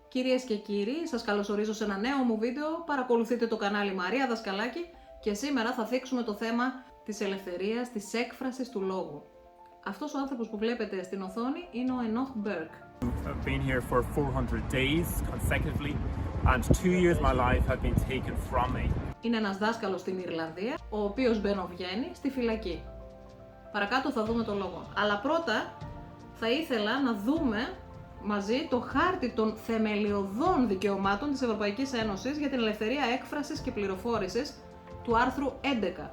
Κυρίες και κύριοι, σας καλωσορίζω σε ένα νέο μου βίντεο. Παρακολουθείτε το κανάλι Μαρία Δασκαλάκη και σήμερα θα θίξουμε το θέμα της ελευθερίας, της έκφρασης του λόγου. Αυτός ο άνθρωπος που βλέπετε στην οθόνη είναι ο Ενόχ Μπέρκ. I've been here for 400 days consecutively and 2 years my life have been taken from me. Είναι ένας δάσκαλος στην Ιρλανδία, ο οποίος μπαινοβγαίνει στη φυλακή. Παρακάτω θα δούμε το λόγο. Αλλά πρώτα θα ήθελα να δούμε μαζί το χάρτη των θεμελιωδών δικαιωμάτων της Ευρωπαϊκής Ένωσης για την ελευθερία έκφρασης και πληροφόρησης του άρθρου 11,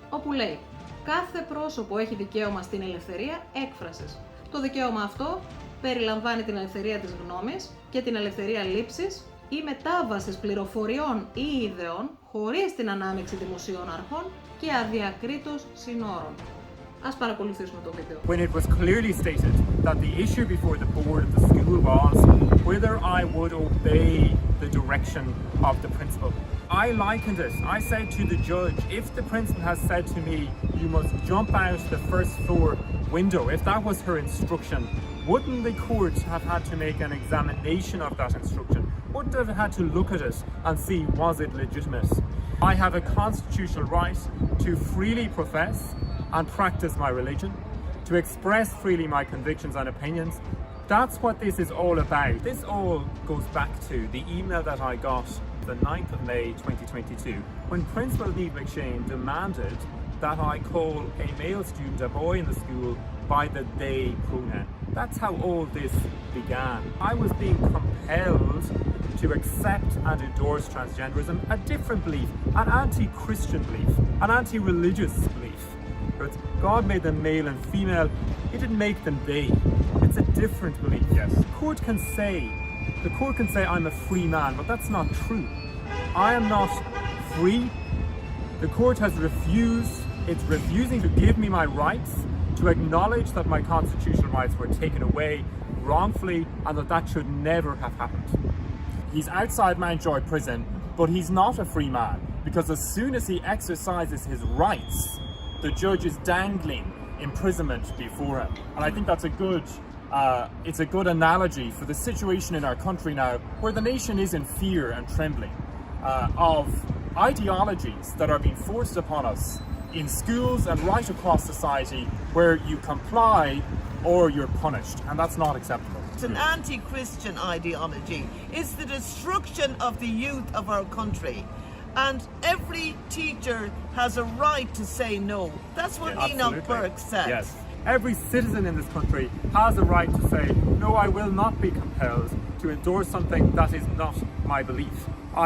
όπου λέει «Κάθε πρόσωπο έχει δικαίωμα στην ελευθερία έκφρασης». Το δικαίωμα αυτό περιλαμβάνει την ελευθερία της γνώμης και την ελευθερία λήψης ή μετάβασης πληροφοριών ή ιδεών χωρίς την ανάμειξη δημοσίων αρχών και αδιακρίτως συνόρων. Ας παρακολουθήσουμε το βίντεο. When it was clearly stated that the issue before the board of the school was whether I would obey the direction of the principal. I likened it. I said to the judge, if the principal has said to me, you must jump out the first floor window, if that was her instruction, wouldn't the court have had to make an examination of that instruction? Wouldn't it have had to look at it and see, was it legitimate? I have a constitutional right to freely profess and practice my religion, to express freely my convictions and opinions. That's what this is all about. This all goes back to the email that I got the 9th of May 2022 when Principal Niamh McShane demanded that I call a male student, a boy in the school, by the they pronoun. That's how all this began. I was being compelled to accept and endorse transgenderism, a different belief, an anti-Christian belief, an anti-religious belief. But God made them male and female, He didn't make them they. It's a different belief, yes. The court can say I'm a free man, but that's not true. I am not free. The court has it's refusing to give me my rights, to acknowledge that my constitutional rights were taken away wrongfully and that should never have happened. He's outside Mountjoy prison, but he's not a free man, because as soon as he exercises his rights, the judge is dangling imprisonment before him. And I think that's it's a good analogy for the situation in our country now, where the nation is in fear and trembling of ideologies that are being forced upon us in schools and right across society, where you comply or you're punished, and that's not acceptable. It's an anti-Christian ideology. It's the destruction of the youth of our country. And every teacher has a right to say no. That's what Enoch Burke said. Yes. Every citizen in this country has a right to say, no, I will not be compelled to endorse something that is not my belief.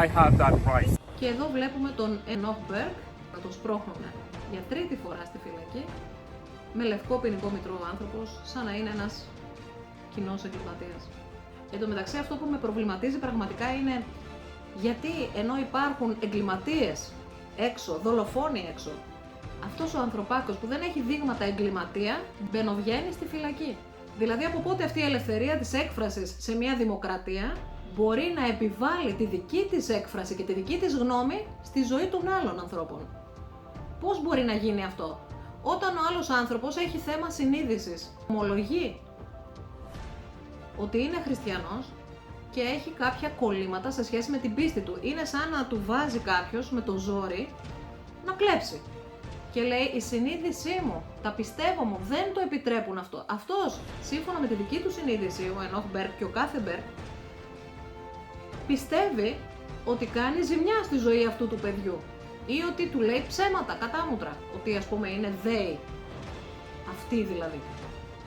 I have that right. Και εδώ βλέπουμε τον Ενόχ Μπέρκ να τον σπρώχνουν για τρίτη φορά στη φυλακή με λευκό ποινικό μητρό ο άνθρωπος, σαν να είναι ένας κοινός εγκληματίας. Εν τω μεταξύ, αυτό που με προβληματίζει πραγματικά είναι γιατί ενώ υπάρχουν εγκληματίες έξω, δολοφόνοι έξω, αυτός ο ανθρωπάκος που δεν έχει δείγματα εγκληματία μπαινοβγαίνει στη φυλακή. Δηλαδή από πότε αυτή η ελευθερία της έκφρασης σε μια δημοκρατία μπορεί να επιβάλλει τη δική της έκφραση και τη δική της γνώμη στη ζωή των άλλων ανθρώπων. Πώς μπορεί να γίνει αυτό? Όταν ο άλλος άνθρωπος έχει θέμα συνείδησης, ομολογεί ότι είναι χριστιανός και έχει κάποια κολλήματα σε σχέση με την πίστη του. Είναι σαν να του βάζει κάποιος με το ζόρι να κλέψει. Και λέει, η συνείδησή μου, τα πιστεύω μου, δεν το επιτρέπουν αυτό. Αυτός, σύμφωνα με τη δική του συνείδηση, ο Ενόχ Μπέρκ και ο κάθε Μπέρκ, πιστεύει ότι κάνει ζημιά στη ζωή αυτού του παιδιού. Ή ότι του λέει ψέματα, κατάμουτρα. Ότι ας πούμε είναι they. Αυτή δηλαδή.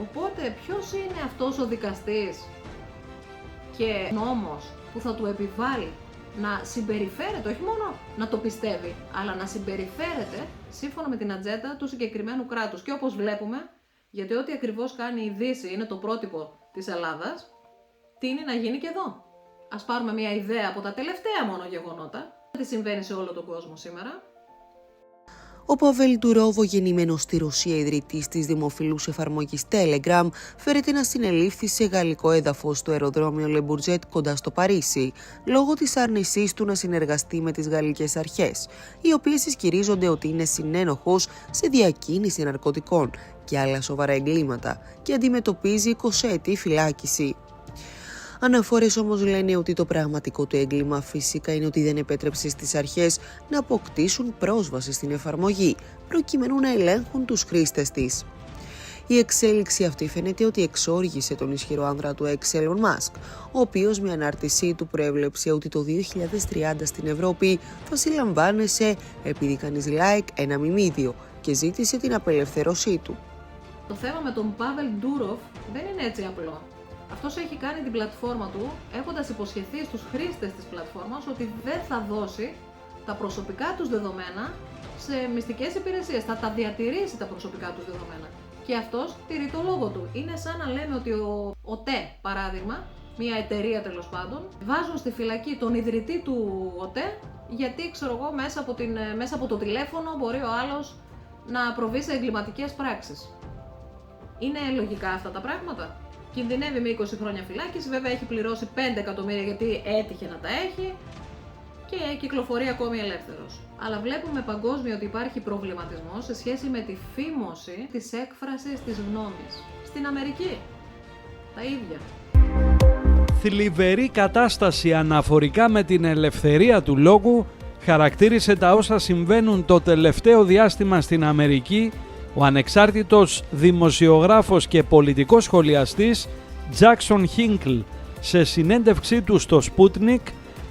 Οπότε ποιος είναι αυτός ο δικαστής και νόμος που θα του επιβάλλει να συμπεριφέρεται, όχι μόνο να το πιστεύει, αλλά να συμπεριφέρεται σύμφωνα με την ατζέντα του συγκεκριμένου κράτους. Και όπως βλέπουμε, γιατί ό,τι ακριβώς κάνει η Δύση είναι το πρότυπο της Ελλάδας, τείνει να γίνει και εδώ. Ας πάρουμε μια ιδέα από τα τελευταία μόνο γεγονότα, τι συμβαίνει σε όλο τον κόσμο σήμερα. Ο Παβέλ Ντουρόβο, γεννημένος στη Ρωσία, ιδρυτής της δημοφιλούς εφαρμογής Telegram, φέρεται να συνελήφθη σε γαλλικό έδαφος στο αεροδρόμιο Le Bourget κοντά στο Παρίσι, λόγω της άρνησής του να συνεργαστεί με τις γαλλικές αρχές, οι οποίες ισχυρίζονται ότι είναι συνένοχος σε διακίνηση ναρκωτικών και άλλα σοβαρά εγκλήματα και αντιμετωπίζει 20 ετή φυλάκιση. Αναφορές όμως λένε ότι το πραγματικό του έγκλημα φυσικά είναι ότι δεν επέτρεψε στις αρχές να αποκτήσουν πρόσβαση στην εφαρμογή, προκειμένου να ελέγχουν τους χρήστες της. Η εξέλιξη αυτή φαίνεται ότι εξόργησε τον ισχυρό άνδρα του ex Elon Musk, ο οποίος με ανάρτησή του προέβλεψε ότι το 2030 στην Ευρώπη θα συλλαμβάνεσαι επειδή κάνεις like ένα μιμίδιο και ζήτησε την απελευθέρωσή του. Το θέμα με τον Pavel Durov δεν είναι έτσι απλό. Αυτός έχει κάνει την πλατφόρμα του έχοντας υποσχεθεί στους χρήστες της πλατφόρμας ότι δεν θα δώσει τα προσωπικά τους δεδομένα σε μυστικές υπηρεσίες, θα τα διατηρήσει τα προσωπικά τους δεδομένα. Και αυτός τηρεί το λόγο του. Είναι σαν να λέμε ότι ο ΤΕ, παράδειγμα, μια εταιρεία τέλος πάντων, βάζουν στη φυλακή τον ιδρυτή του ΟΤΕ, γιατί ξέρω εγώ μέσα από το τηλέφωνο μπορεί ο άλλος να προβεί σε εγκληματικές πράξεις. Είναι λογικά αυτά τα πράγματα? Κινδυνεύει με 20 χρόνια φυλάκιση, βέβαια έχει πληρώσει 5 εκατομμύρια γιατί έτυχε να τα έχει και κυκλοφορεί ακόμη ελεύθερος. Αλλά βλέπουμε παγκόσμια ότι υπάρχει προβληματισμός σε σχέση με τη φήμωση της έκφρασης της γνώμης. Στην Αμερική, τα ίδια. Θλιβερή κατάσταση αναφορικά με την ελευθερία του λόγου χαρακτήρισε τα όσα συμβαίνουν το τελευταίο διάστημα στην Αμερική ο ανεξάρτητος δημοσιογράφος και πολιτικός σχολιαστής Jackson Hinkle σε συνέντευξή του στο Sputnik.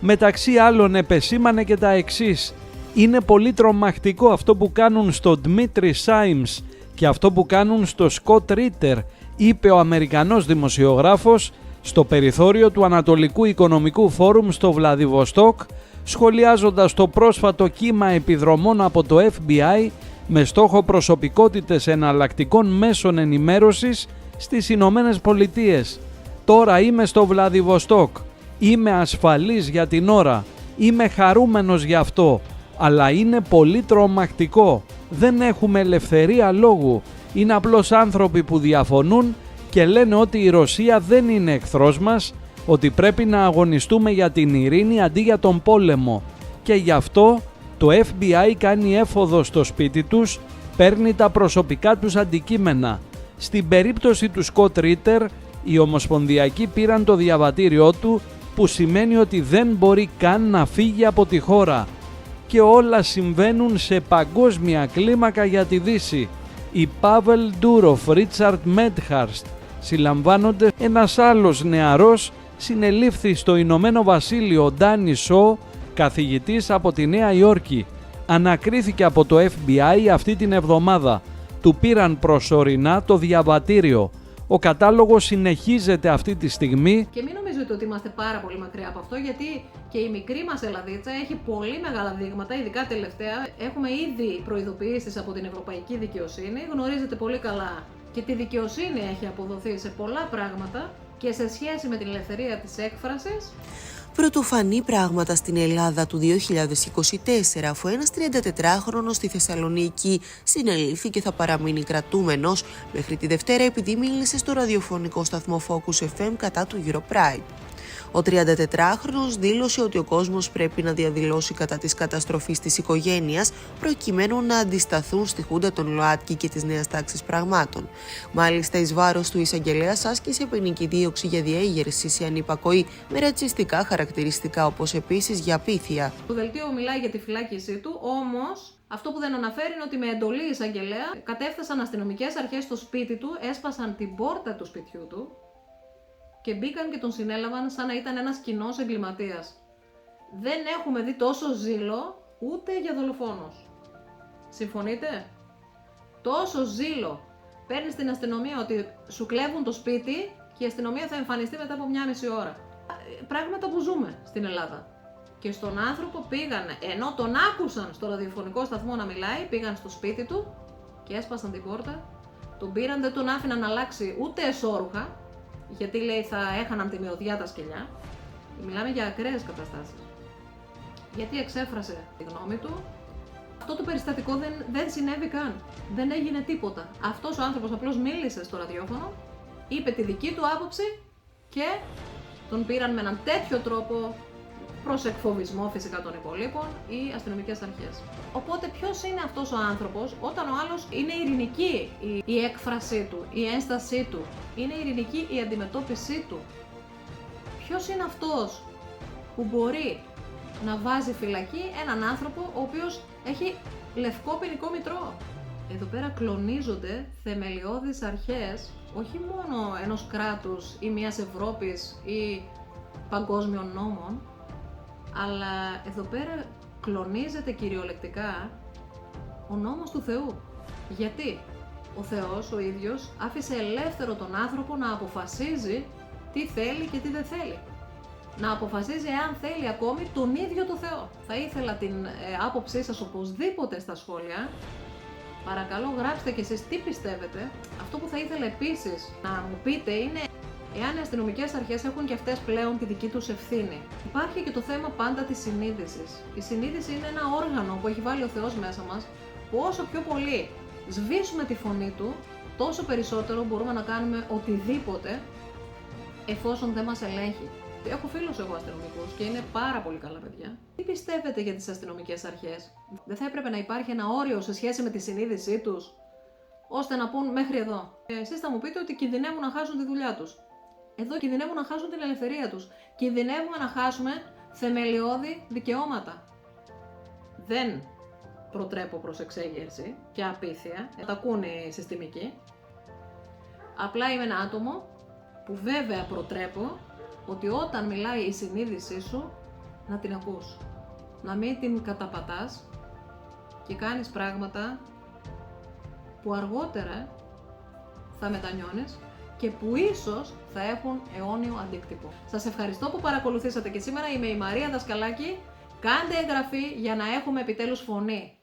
Μεταξύ άλλων επεσήμανε και τα εξής: είναι πολύ τρομακτικό αυτό που κάνουν στο Dmitry Simes και αυτό που κάνουν στο Scott Ritter, είπε ο Αμερικανός δημοσιογράφος στο περιθώριο του Ανατολικού Οικονομικού Φόρουμ στο Βλαδιβοστόκ, σχολιάζοντας το πρόσφατο κύμα επιδρομών από το FBI με στόχο προσωπικότητες εναλλακτικών μέσων ενημέρωσης στις Ηνωμένες Πολιτείες. Τώρα είμαι στο Βλαδιβοστόκ. Είμαι ασφαλής για την ώρα. Είμαι χαρούμενος γι' αυτό. Αλλά είναι πολύ τρομακτικό. Δεν έχουμε ελευθερία λόγου. Είναι απλώς άνθρωποι που διαφωνούν και λένε ότι η Ρωσία δεν είναι εχθρός μας, ότι πρέπει να αγωνιστούμε για την ειρήνη αντί για τον πόλεμο. Και γι' αυτό το FBI κάνει έφοδο στο σπίτι τους, παίρνει τα προσωπικά τους αντικείμενα. Στην περίπτωση του Scott Ritter, οι ομοσπονδιακοί πήραν το διαβατήριό του, που σημαίνει ότι δεν μπορεί καν να φύγει από τη χώρα. Και όλα συμβαίνουν σε παγκόσμια κλίμακα για τη Δύση. Οι Pavel Durov, Richard Medhurst συλλαμβάνονται. Ένας άλλος νεαρός συνελήφθη στο Ηνωμένο Βασίλειο, Danny Shaw, καθηγητής από τη Νέα Υόρκη. Ανακρίθηκε από το FBI αυτή την εβδομάδα. Του πήραν προσωρινά το διαβατήριο. Ο κατάλογος συνεχίζεται αυτή τη στιγμή. Και μην νομίζετε ότι είμαστε πάρα πολύ μακριά από αυτό, γιατί και η μικρή μας Ελλαδίτσα έχει πολύ μεγάλα δείγματα, ειδικά τελευταία. Έχουμε ήδη προειδοποιήσεις από την Ευρωπαϊκή Δικαιοσύνη. Γνωρίζετε πολύ καλά και τη δικαιοσύνη έχει αποδοθεί σε πολλά πράγματα και σε σχέση με την ελευθερία της έκφρασης. Πρωτοφανή πράγματα στην Ελλάδα του 2024, αφού ένας 34χρονος στη Θεσσαλονίκη συνελήφθη και θα παραμείνει κρατούμενος μέχρι τη Δευτέρα επειδή μίλησε στο ραδιοφωνικό σταθμό Focus FM κατά του Europride. Ο 34χρονος δήλωσε ότι ο κόσμος πρέπει να διαδηλώσει κατά της καταστροφής της οικογένειας προκειμένου να αντισταθούν στη χούντα των ΛΟΑΤΚΙ και της νέας τάξης πραγμάτων. Μάλιστα, εις βάρος του εισαγγελέας άσκησε ποινική δίωξη για διέγερση σε ανυπακοή με ρατσιστικά χαρακτηριστικά, όπως επίσης για απίθεια. Το δελτίο μιλάει για τη φυλάκισή του, όμως αυτό που δεν αναφέρει είναι ότι με εντολή εισαγγελέα κατέφθασαν αστυνομικές αρχές στο σπίτι του, έσπασαν την πόρτα του σπιτιού του και μπήκαν και τον συνέλαβαν σαν να ήταν ένας κοινός εγκληματίας. Δεν έχουμε δει τόσο ζήλο ούτε για δολοφόνος. Συμφωνείτε? Τόσο ζήλο. Παίρνεις την αστυνομία ότι σου κλέβουν το σπίτι και η αστυνομία θα εμφανιστεί μετά από 1,5 ώρα. Πράγματα που ζούμε στην Ελλάδα. Και στον άνθρωπο πήγαν, ενώ τον άκουσαν στο ραδιοφωνικό σταθμό να μιλάει, πήγαν στο σπίτι του και έσπασαν την πόρτα. Τον πήραν, δεν τον άφηναν να αλλάξει ούτε εσώρουχα, γιατί λέει θα έχαναν τη μυρωδιά τα σκυλιά. Μιλάμε για ακραίες καταστάσεις. Γιατί εξέφρασε τη γνώμη του. Αυτό το περιστατικό δεν συνέβη καν. Δεν έγινε τίποτα. Αυτός ο άνθρωπος απλώς μίλησε στο ραδιόφωνο, είπε τη δική του άποψη και τον πήραν με έναν τέτοιο τρόπο, προς εκφοβισμό φυσικά των υπολείπων, οι αστυνομικές αρχές. Οπότε ποιος είναι αυτός ο άνθρωπος όταν ο άλλος είναι ειρηνική η έκφρασή του, η ένστασή του, είναι ειρηνική η αντιμετώπιση του. ποιος είναι αυτός που μπορεί να βάζει φυλακή έναν άνθρωπο ο οποίος έχει λευκό ποινικό μητρό? Εδώ πέρα κλονίζονται θεμελιώδεις αρχές, όχι μόνο ενός κράτους ή μιας Ευρώπης ή παγκόσμιων νόμων, αλλά εδώ πέρα κλονίζεται κυριολεκτικά ο νόμος του Θεού. Γιατί ο Θεός ο ίδιος άφησε ελεύθερο τον άνθρωπο να αποφασίζει τι θέλει και τι δεν θέλει. Να αποφασίζει εάν θέλει ακόμη τον ίδιο το Θεό. Θα ήθελα την άποψή σας οπωσδήποτε στα σχόλια. Παρακαλώ γράψτε και εσείς τι πιστεύετε. Αυτό που θα ήθελα επίσης να μου πείτε είναι εάν οι αστυνομικές αρχές έχουν και αυτές πλέον τη δική τους ευθύνη. Υπάρχει και το θέμα πάντα της συνείδησης. Η συνείδηση είναι ένα όργανο που έχει βάλει ο Θεός μέσα μας, που όσο πιο πολύ σβήσουμε τη φωνή του, τόσο περισσότερο μπορούμε να κάνουμε οτιδήποτε εφόσον δεν μας ελέγχει. Έχω φίλους εγώ αστυνομικούς και είναι πάρα πολύ καλά παιδιά. Τι πιστεύετε για τις αστυνομικές αρχές? Δεν θα έπρεπε να υπάρχει ένα όριο σε σχέση με τη συνείδησή τους, ώστε να πούν μέχρι εδώ? Εσείς θα μου πείτε ότι κινδυνεύουν να χάσουν τη δουλειά τους. Εδώ κινδυνεύουν να χάσουν την ελευθερία τους. Κινδυνεύουμε να χάσουμε θεμελιώδη δικαιώματα. Δεν προτρέπω προς εξέγερση και απίθεια, τα ακούνε οι συστημικοί. Απλά είμαι ένα άτομο που βέβαια προτρέπω ότι όταν μιλάει η συνείδησή σου, να την ακούς. Να μην την καταπατάς και κάνεις πράγματα που αργότερα θα μετανιώνεις και που ίσως θα έχουν αιώνιο αντίκτυπο. Σας ευχαριστώ που παρακολουθήσατε και σήμερα. Είμαι η Μαρία Δασκαλάκη. Κάντε εγγραφή για να έχουμε επιτέλους φωνή.